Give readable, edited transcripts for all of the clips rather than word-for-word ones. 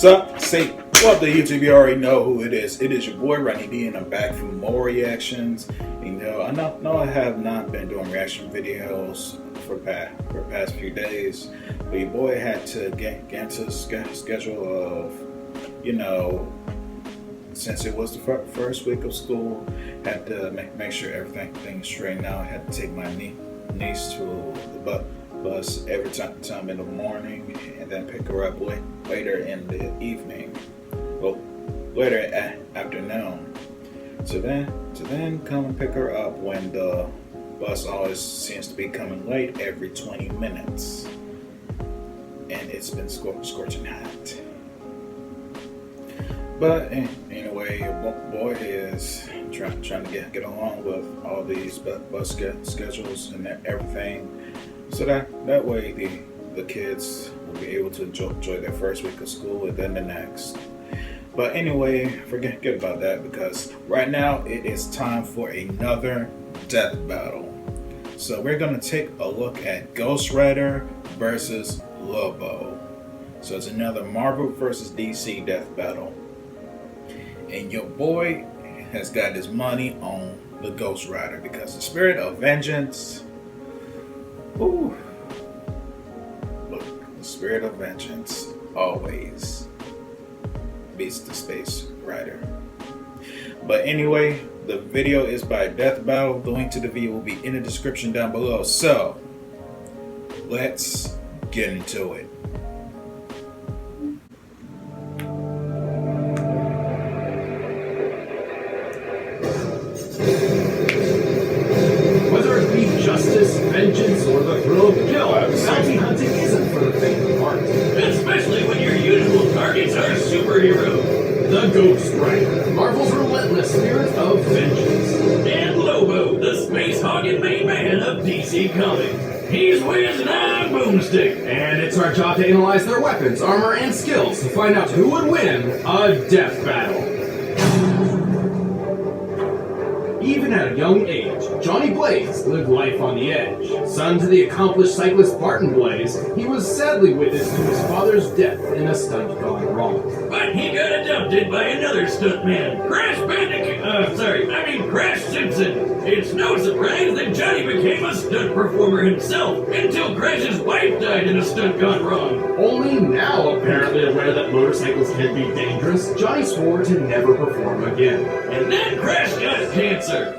Sup? Say, what the YouTube, you already know who it is. It is your boy Ronnie D, and I'm back for more reactions. You know, I have not been doing reaction videos for past few days, but your boy had to get into the schedule of, you know, since it was the first week of school, had to make sure everything's straightened out. Had to take my niece to the bus every time in the morning, and then pick her up later in the evening, well, later afternoon. So then come and pick her up when the bus always seems to be coming late every 20 minutes, and it's been scorching hot. But anyway, your boy is trying to get along with all these bus schedules and everything, so that way the kids will be able to enjoy their first week of school and then the next. But anyway, forget about that, because right now it is time for another death battle. So we're gonna take a look at Ghost Rider versus Lobo. So it's another Marvel versus DC death battle. And your boy has got his money on the Ghost Rider, because the spirit of vengeance, look, the spirit of vengeance always beats the Space Rider. But anyway, the video is by Death Battle. The link to the video will be in the description down below. So let's get into it. Justice, vengeance, or the thrill of kill, bounty hunting isn't for the faint of heart. Especially when your usual targets are superheroes. The Ghost Rider, Marvel's relentless spirit of vengeance. And Lobo, the space-hogging main man of DC Comics. He's whizzing on boomstick. And it's our job to analyze their weapons, armor, and skills to find out who would win a death battle. Even at a young age, Johnny Blaze lived life on the edge. Son to the accomplished cyclist Barton Blaze, he was sadly witness to his father's death in a stunt gone wrong. But he got adopted by another stuntman, Crash Simpson. It's no surprise that Johnny became a stunt performer himself, until Crash's wife died in a stunt gone wrong. Only now apparently aware that motorcycles can be dangerous, Johnny swore to never perform again. And then Crash got cancer.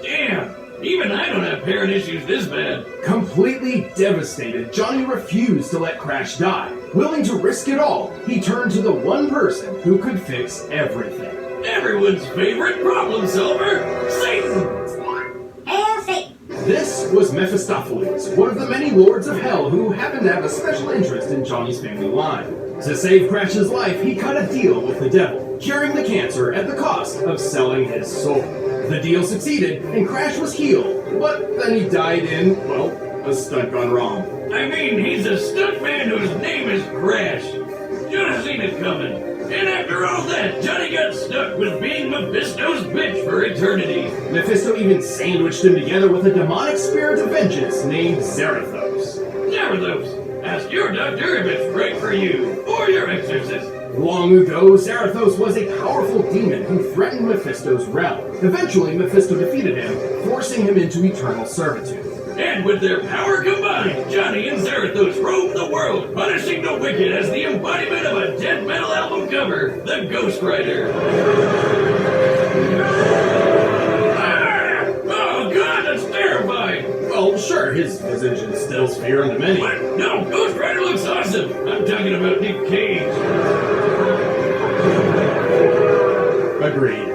Damn, even I don't have parent issues this bad. Completely devastated, Johnny refused to let Crash die. Willing to risk it all, he turned to the one person who could fix everything. Everyone's favorite problem solver, Satan! Hail Satan! This was Mephistopheles, one of the many lords of hell who happened to have a special interest in Johnny's family line. To save Crash's life, he cut a deal with the devil, curing the cancer at the cost of selling his soul. The deal succeeded, and Crash was healed, but then he died in, well, a stunt gone wrong. I mean, he's a stuntman whose name is Crash. Should have seen it coming. And after all that, Johnny got stuck with being Mephisto's bitch for eternity. Mephisto even sandwiched him together with a demonic spirit of vengeance named Zarathos. Zarathos, ask your doctor if it's right for you, or your exorcist. Long ago, Zarathos was a powerful demon who threatened Mephisto's realm. Eventually, Mephisto defeated him, forcing him into eternal servitude. And with their power combined, Johnny and Zarathos roam the world, punishing the wicked as the embodiment of a death metal album cover, the Ghost Rider. Ah! Oh god, that's terrifying! Well, sure, his visage instills fear into many. What? No, Ghost Rider looks awesome! I'm talking about Nick Cage. Agreed.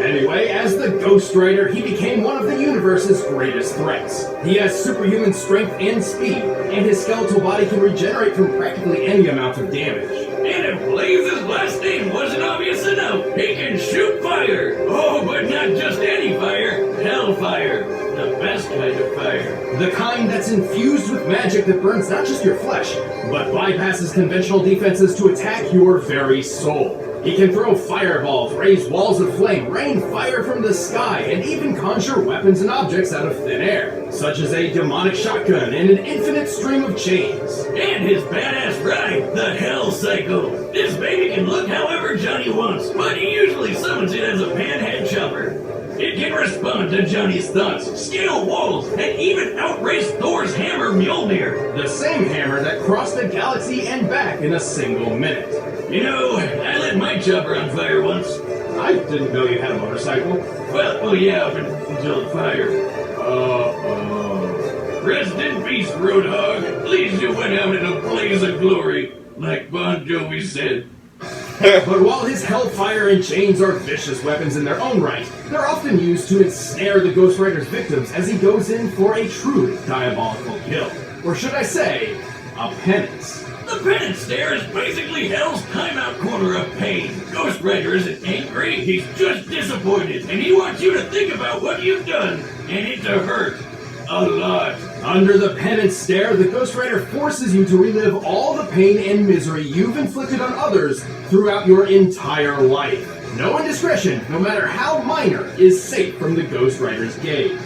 Anyway, as the Ghost Rider, he became one of the universe's greatest threats. He has superhuman strength and speed, and his skeletal body can regenerate from practically any amount of damage. And if Blaze's last name wasn't obvious enough, he can shoot fire! Oh, but not just any fire, hellfire. The best kind of fire. The kind that's infused with magic that burns not just your flesh, but bypasses conventional defenses to attack your very soul. He can throw fireballs, raise walls of flame, rain fire from the sky, and even conjure weapons and objects out of thin air, such as a demonic shotgun and an infinite stream of chains. And his badass ride, the Hell Cycle. This baby can look however Johnny wants, but he usually summons it as a panhead chopper. It can respond to Johnny's thoughts, scale walls, and even outrace Thor's hammer Mjolnir. The same hammer that crossed the galaxy and back in a single minute. You know, I lit my chopper on fire once. I didn't know you had a motorcycle. Well, yeah, up until the fire. Rest in peace, Roadhog. At least you went out in a blaze of glory, like Bon Jovi said. But while his hellfire and chains are vicious weapons in their own right, they're often used to ensnare the Ghost Rider's victims as he goes in for a truly diabolical kill. Or should I say, a penance. The penance stare is basically Hell's timeout corner of pain. Ghost Rider isn't angry, he's just disappointed, and he wants you to think about what you've done, and it to hurt. A lot. Under the penance stare, the Ghost Rider forces you to relive all the pain and misery you've inflicted on others throughout your entire life. No indiscretion, no matter how minor, is safe from the Ghost Rider's gaze.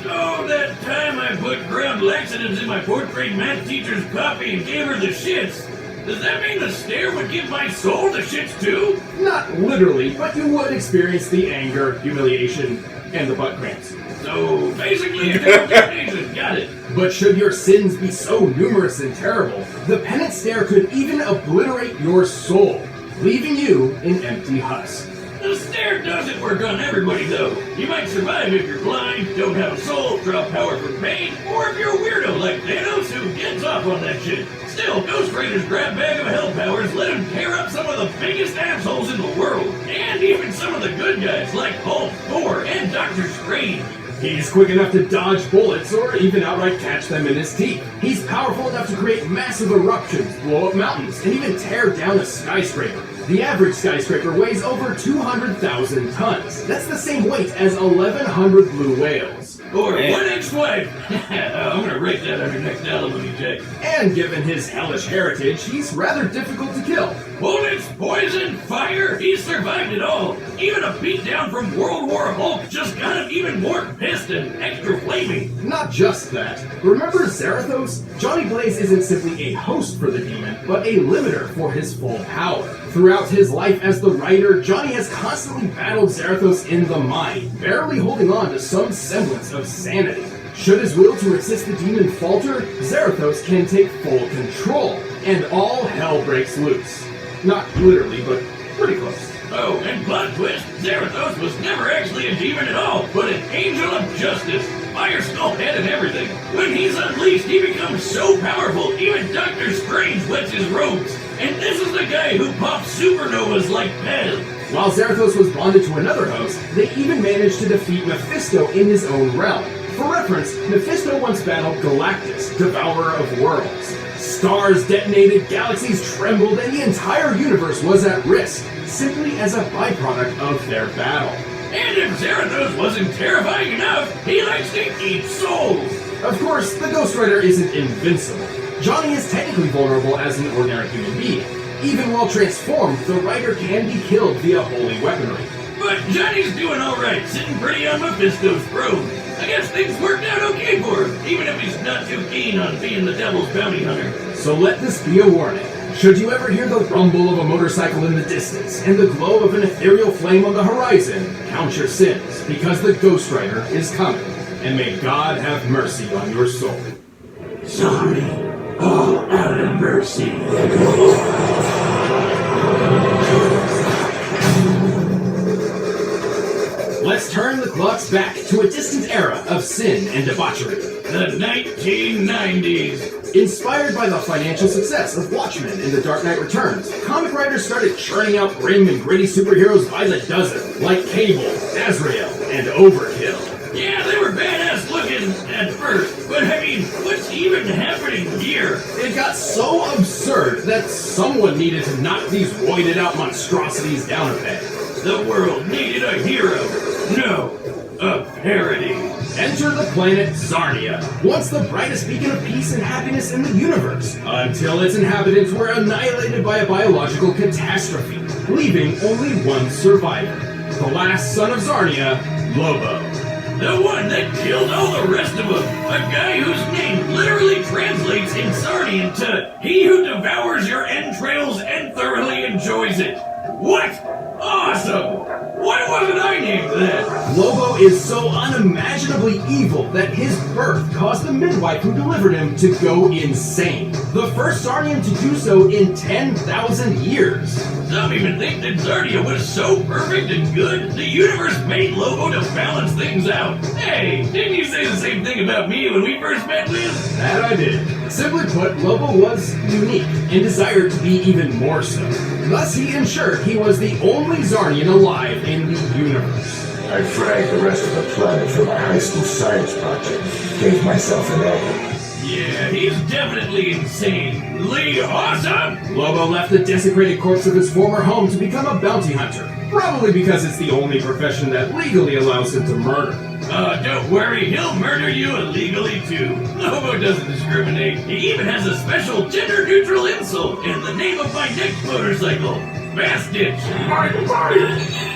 Oh, that time I put ground laxatives in my fourth grade math teacher's coffee and gave her the shits. Does that mean the stare would give my soul the shits too? Not literally, but you would experience the anger, humiliation, and the butt cramps. So, basically, a decapitation. Got it. But should your sins be so numerous and terrible, the penance stare could even obliterate your soul, leaving you an empty husk. The stare doesn't work on everybody, though. You might survive if you're blind, don't have a soul, draw power from pain, or if you're a weirdo like Thanos who gets off on that shit. Still, Ghost Rider's grab bag of hell powers let him tear up some of the biggest assholes in the world, and even some of the good guys like Hulk, Thor, and Doctor Strange. He's quick enough to dodge bullets or even outright catch them in his teeth. He's powerful enough to create massive eruptions, blow up mountains, and even tear down a skyscraper. The average skyscraper weighs over 200,000 tons. That's the same weight as 1,100 blue whales. Or one ex-wife. I'm gonna write that on your next alimony check. And given his hellish heritage, he's rather difficult to kill. Bullets, poison, fire, he's survived it all. Even a beatdown from World War Hulk just got him even more pissed and extra flaming. Not just that. Remember Zarathos? Johnny Blaze isn't simply a host for the demon, but a limiter for his full power. Throughout his life as the writer, Johnny has constantly battled Zarathos in the mind, barely holding on to some semblance of sanity. Should his will to resist the demon falter, Zarathos can take full control, and all hell breaks loose. Not literally, but pretty close. Oh, and plot twist, Zarathos was never actually a demon at all, but an angel of justice. Fire skull head and everything. When he's unleashed, he becomes so powerful, even Doctor Strange wets his robes. And this is the guy who pops supernovas like Pez. While Zarathos was bonded to another host, they even managed to defeat Mephisto in his own realm. For reference, Mephisto once battled Galactus, devourer of worlds. Stars detonated, galaxies trembled, and the entire universe was at risk, simply as a byproduct of their battle. And if Zarathos wasn't terrifying enough, he likes to eat souls. Of course, the Ghost Rider isn't invincible. Johnny is technically vulnerable as an ordinary human being. Even while transformed, the Rider can be killed via holy weaponry. But Johnny's doing alright, sitting pretty on Mephisto's throne. I guess things worked out okay for him, even if he's not too keen on being the devil's bounty hunter. So let this be a warning. Should you ever hear the rumble of a motorcycle in the distance and the glow of an ethereal flame on the horizon, count your sins, because the Ghost Rider is coming, and may God have mercy on your soul. Sorry, all out of mercy. Let's turn the clocks back to a distant era of sin and debauchery. The 1990s. Inspired by the financial success of Watchmen and The Dark Knight Returns, comic writers started churning out grim and gritty superheroes by the dozen, like Cable, Azrael, and Overkill. Yeah, they were badass looking at first, but I mean, what's even happening here? It got so absurd that someone needed to knock these roided out monstrosities down a peg. The world needed a hero. No, a parody. Enter the planet Zarnia, once the brightest beacon of peace and happiness in the universe, until its inhabitants were annihilated by a biological catastrophe. leaving only one survivor. The last son of Zarnia, Lobo. The one that killed all the rest of them. A guy whose name literally translates in Sardian to "he who devours your entrails and thoroughly enjoys it." What? Awesome! Why wasn't I named that? Lobo is so unimaginably evil that his birth caused the midwife who delivered him to go insane. The first Zarnian to do so in 10,000 years. Some even think that Zardia was so perfect and good, the universe made Lobo to balance things out. Hey, didn't you say the same thing about me when we first met, Liz? That I did. Simply put, Lobo was unique and desired to be even more so. Thus, he ensured he was the only Zarnian alive in the universe. I fragged the rest of the planet for my high school science project. Gave myself an A. Yeah, he's definitely insanely awesome! Lobo left the desecrated corpse of his former home to become a bounty hunter. Probably because it's the only profession that legally allows him to murder. Don't worry, he'll murder you illegally too. Lobo doesn't discriminate. He even has a special gender-neutral insult in the name of my next motorcycle. Bastard! My body!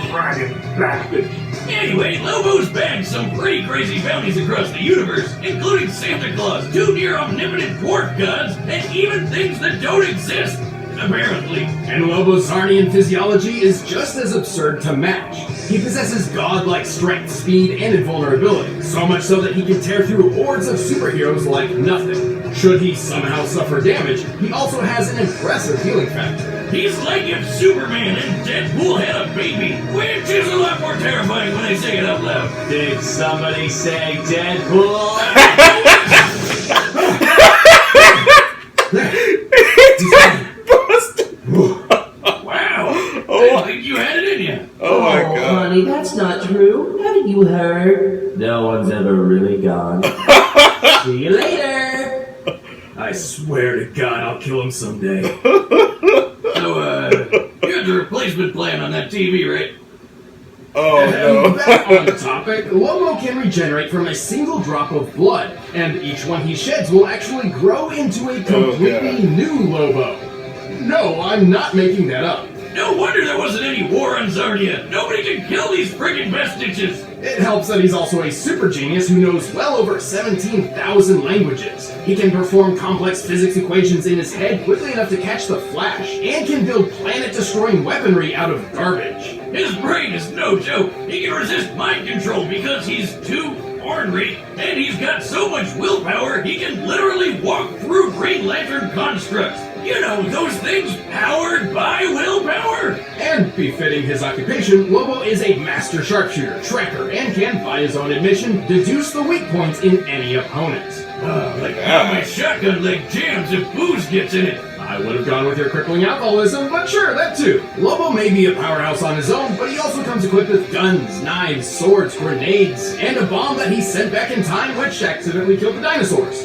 Dragon bastard! Anyway, Lobo's bagged some pretty crazy bounties across the universe, including Santa Claus, two near-omnipotent dwarf gods, and even things that don't exist. Apparently. And Lobo's Zarnian physiology is just as absurd to match. He possesses godlike strength, speed, and invulnerability, so much so that he can tear through hordes of superheroes like nothing. Should he somehow suffer damage, he also has an impressive healing factor. He's like if Superman and Deadpool had a baby, which is a lot more terrifying when I say it out loud. Did somebody say Deadpool? Wow! I think you had it in you. Oh my god. Honey, that's not true. Haven't you heard? No one's ever really gone. See you later. I swear to God, I'll kill him someday. So, you had the replacement plan on that TV, right? Oh no. Back on topic, Lobo can regenerate from a single drop of blood, and each one he sheds will actually grow into a completely new Lobo. No, I'm not making that up. No wonder there wasn't any war on Zardia. Nobody can kill these friggin' vestiges. It helps that he's also a super genius who knows well over 17,000 languages. He can perform complex physics equations in his head quickly enough to catch the Flash, and can build planet-destroying weaponry out of garbage. His brain is no joke. He can resist mind control because he's too ornery, and he's got so much willpower he can literally walk through Green Lantern constructs. You know, those things powered by willpower. And befitting his occupation, Lobo is a master sharpshooter, tracker, and can, by his own admission, deduce the weak points in any opponent. Like how my shotgun leg jams if booze gets in it. I would have gone with your crippling alcoholism, but sure, that too. Lobo may be a powerhouse on his own, but he also comes equipped with guns, knives, swords, grenades, and a bomb that he sent back in time which accidentally killed the dinosaurs.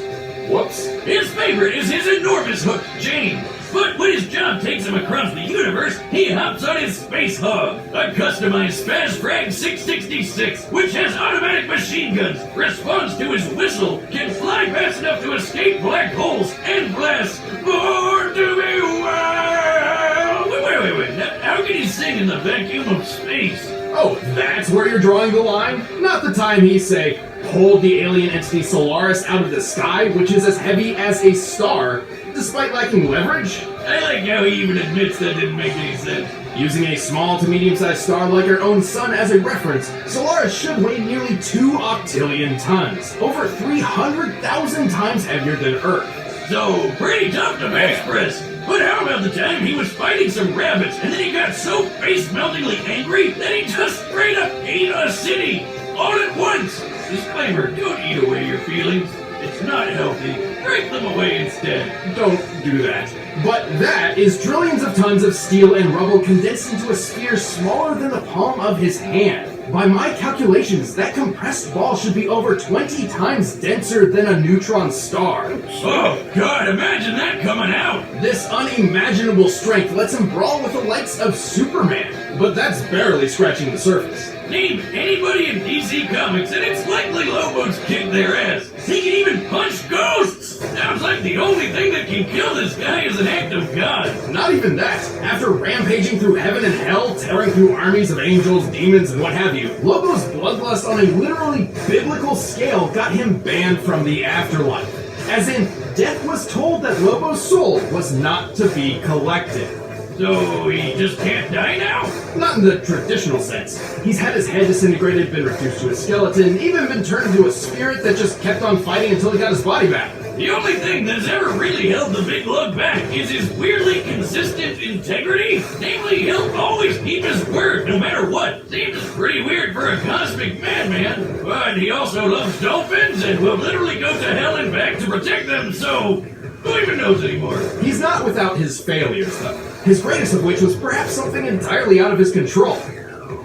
Whoops. His favorite is his enormous hook, Jane. But when his job takes him across the universe, he hops on his Space Hog, a customized Spaz Frag 666, which has automatic machine guns, responds to his whistle, can fly fast enough to escape black holes, and blasts "Born to be Wild." Wait. How can he sing in the vacuum of space? Oh, that's where you're drawing the line? Not the time he say, pulled the alien entity Solaris out of the sky, which is as heavy as a star, despite lacking leverage? I like how he even admits that didn't make any sense. Using a small to medium-sized star like our own sun as a reference, Solaris should weigh nearly 2 octillion tons, over 300,000 times heavier than Earth. So, pretty tough to bench press. But how about the time he was fighting some rabbits and then he got so face-meltingly angry that he just straight up ate a city all at once? Disclaimer, don't eat away your feelings. It's not healthy. Drink them away instead. Don't do that. But that is trillions of tons of steel and rubble condensed into a sphere smaller than the palm of his hand. By my calculations, that compressed ball should be over 20 times denser than a neutron star. Oh, God, imagine that coming out. This unimaginable strength lets him brawl with the likes of Superman, but that's barely scratching the surface. Name anybody in DC Comics and it's likely Lobo's kicked their ass. He can even punch ghosts. Sounds like But the only thing that can kill this guy is an act of God. Not even that. After rampaging through heaven and hell, tearing through armies of angels, demons, and what have you, Lobo's bloodlust on a literally biblical scale got him banned from the afterlife. As in, death was told that Lobo's soul was not to be collected. So he just can't die now? Not in the traditional sense. He's had his head disintegrated, been reduced to a skeleton, even been turned into a spirit that just kept on fighting until he got his body back. The only thing that's ever really held the big lug back is his weirdly consistent integrity. Namely, he'll always keep his word no matter what. Seems pretty weird for a cosmic madman. But he also loves dolphins and will literally go to hell and back to protect them, so who even knows anymore? He's not without his failures, though. His greatest of which was perhaps something entirely out of his control.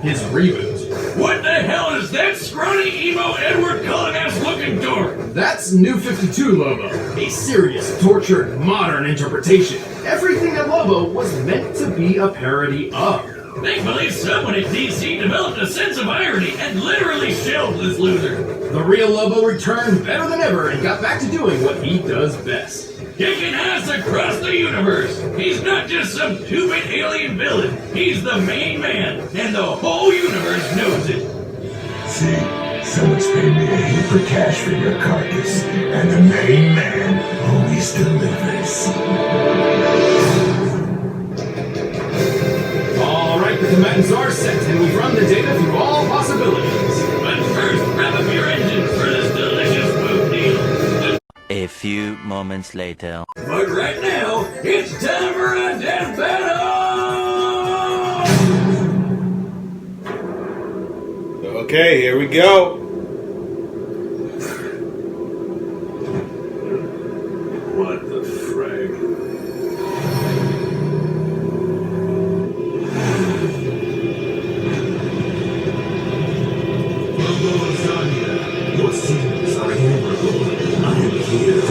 His reboot. What the hell is that scrawny emo Edward Cullen-ass looking dork? That's New 52 Lobo. A serious, tortured, modern interpretation. Everything that Lobo was meant to be a parody of. Thankfully, someone at DC developed a sense of irony and literally shelved this loser. The real Lobo returned better than ever and got back to doing what he does best. Kicking ass across the universe. He's not just some stupid alien villain. He's the main man, and the whole universe knows it. See, someone's paid me a heap of cash for your carcass, and the main man always delivers. Alright, the combatants are set, and we've run the data through all possibilities. But first, rev up your engines for this delicious food deal. A few moments later. But right now, it's time for a death battle! Okay, here we go. What the frig? Lobo Lasagna, your sins are innumerable. I am here to...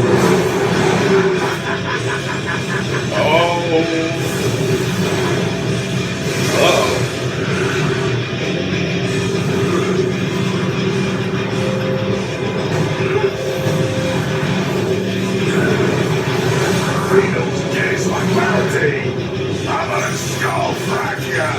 Freedom's days like melody. I'm gonna skull frack ya.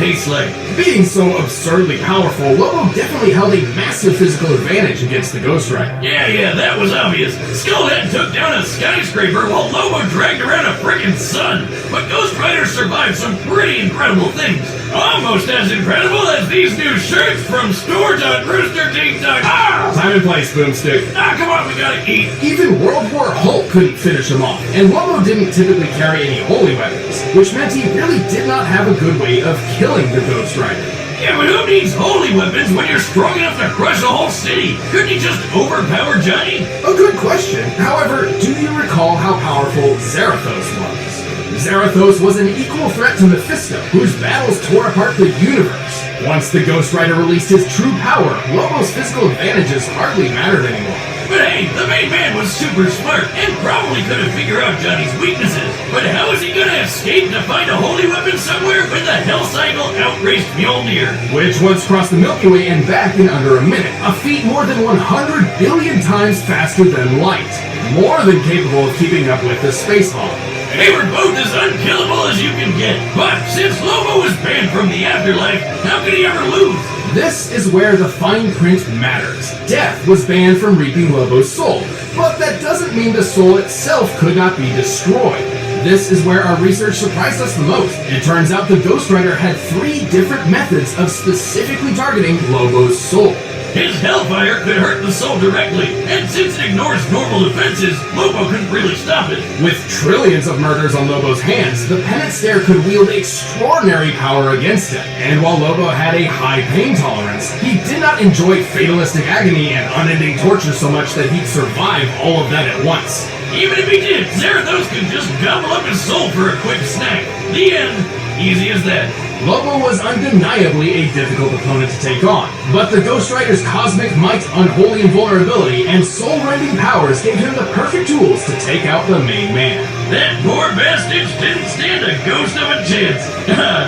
tastes like. Being so absurdly powerful, Lobo definitely held a massive physical advantage against the Ghost Rider. Yeah, that was obvious. Skullhead took down a skyscraper while Lobo dragged around a frickin' sun. But Ghost Rider survived some pretty incredible things. Almost as incredible as these new shirts from store.roosterteeth.com. Time and place, Boomstick. Come on, we gotta eat. Even World War Hulk couldn't finish him off, and Lobo didn't typically carry any holy weapons, which meant he really did not have a good way of killing the Ghost Rider. Yeah, but who needs holy weapons when you're strong enough to crush a whole city? Couldn't he just overpower Johnny? A good question. However, do you recall how powerful Zarathos was? Zarathos was an equal threat to Mephisto, whose battles tore apart the universe. Once the Ghost Rider released his true power, Lobo's physical advantages hardly mattered anymore. But hey, the main man was super smart and probably could have figured out Johnny's weaknesses. But how is he gonna escape to find a holy weapon somewhere when the Hell Cycle outraced Mjolnir? Which once crossed the Milky Way and back in under a minute, a feat more than 100 billion times faster than light. More than capable of keeping up with the Space Hulk. They were both as unkillable as you can get. But since Lobo was banned from the afterlife, how could he ever lose? This is where the fine print matters. Death was banned from reaping Lobo's soul, but that doesn't mean the soul itself could not be destroyed. This is where our research surprised us the most. It turns out the Ghost Rider had 3 different methods of specifically targeting Lobo's soul. His Hellfire could hurt the soul directly, and since it ignores normal defenses, Lobo couldn't really stop it. With trillions of murders on Lobo's hands, the Penance Stare could wield extraordinary power against him. And while Lobo had a high pain tolerance, he did not enjoy fatalistic agony and unending torture so much that he'd survive all of that at once. Even if he did, Zarathos could just gobble up his soul for a quick snack. The end. Easy as that. Lobo was undeniably a difficult opponent to take on, but the Ghost Rider's cosmic might, unholy invulnerability, and soul-rending powers gave him the perfect tools to take out the main man. That poor bastard didn't stand a ghost of a chance.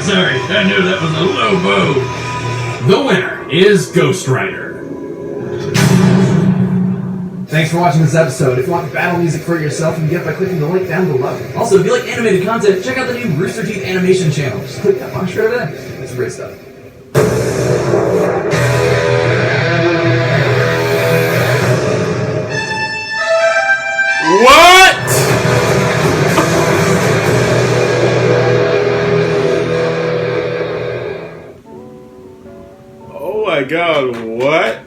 Sorry, I knew that was a low blow. The winner is Ghost Rider. Thanks for watching this episode. If you want battle music for yourself, you can get it by clicking the link down below. Also, if you like animated content, check out the new Rooster Teeth animation channel. Just click that box right there. It's great stuff. What? Oh my god, what?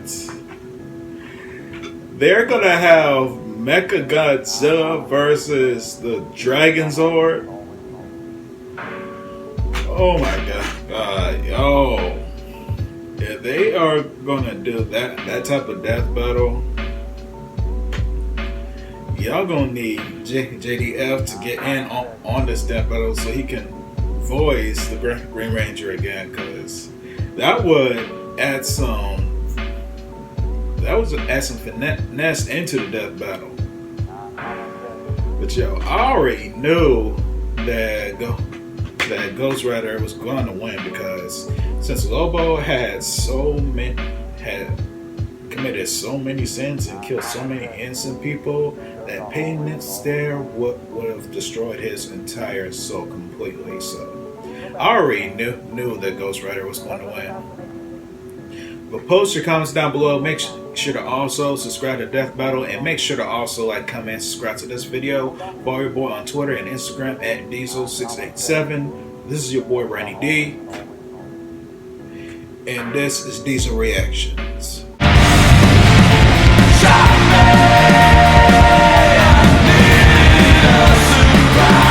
They're gonna have Mechagodzilla versus the Dragon Zord? Oh my god. Yo. If they are gonna do that type of death battle, y'all gonna need JDF to get in on this death battle so he can voice the Green Ranger again, because that would add some finesse into the death battle. But yo, I already knew that Ghost Rider was going to win, because since Lobo had committed so many sins and killed so many innocent people, that Penance Stare would have destroyed his entire soul completely. So I already knew that Ghost Rider was going to win. But post your comments down below. Make sure to also subscribe to Death Battle, and make sure to also like, comment, subscribe to this video. Follow your boy on Twitter and Instagram at Diesel687. This is your boy Randy D, and this is Diesel Reactions. Shot me, I need a surprise.